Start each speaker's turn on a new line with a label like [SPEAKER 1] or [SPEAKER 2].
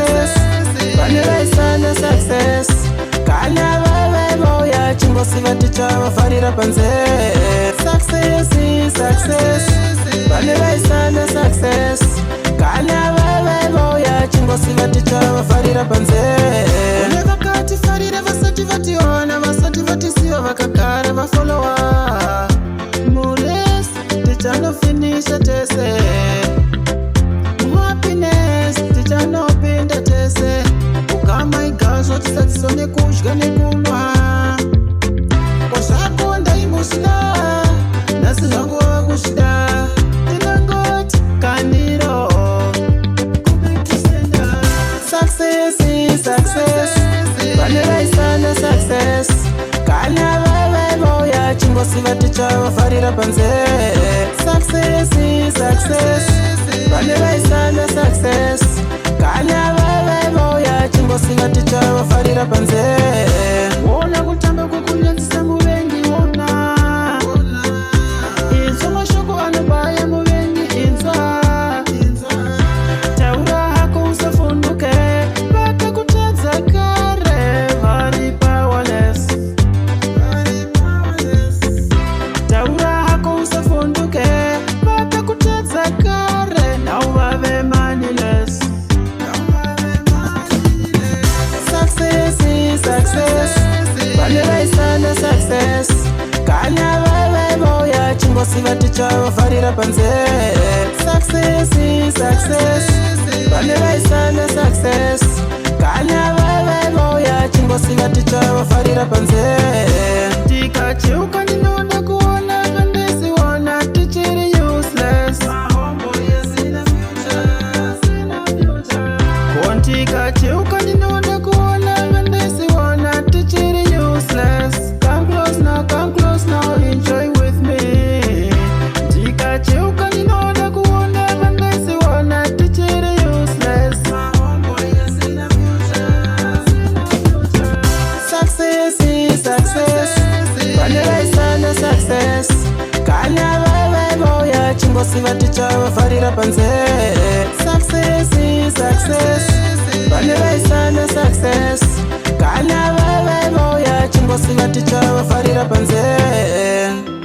[SPEAKER 1] success. Vane vaisana success. Kana vavaivoya chingosi vaticha vafarira panze. Success is success. Vane vaisana success. Kana vavaivoya chingosi vaticha vafarira panze. Une vakati farira vasati vationa vasati vatisiva vakagara vafollowa. Mures tichano finisha tese. Happiness tichano pinda tese. Ukama igazo tisadzisone kudya nekunwa. Kwazvakonda imbusina nhasi zvangu wava kushida. Tinongoti kaniro kubekisenda. Success is success. Vane vaisana success. Kana vavaivoya chingosi vaticha vafarira panze. Success is success. Vane vaisana success. Kana vavaivoya chingosi vaticha vafarira panze. Wona kutamba kukunyadzisa muvengi wona. Inzwa mashoko anobaya muvengi inzwa. Taura hako usafunduke vakakutadza kare vari powerless. Taura hako usafunduke vakakutadza kare now vave moneyless. Success is success. Vane vaisana success. Kana vavaivoya chingosi vaticha vafarira panze. Success is success. Vane vaisana success. Kana vavaivoya chingosi vaticha vafarira panze. Tikacheuka ndinoda kuona vandisiona tichiri useless. Tikacheuka ndinoda kuona vandisiona tichiri useless. Come close now, enjoy with me. Tikacheuka ndinoda kuona vandisiona tichiri useless. Success is success. Vane vaisana success. Kana vavaivoya chingosi vaticha vafarira panze. Success is success. Vane vaisana success. Kana vavaivoya chingosi vaticha vafarira panze.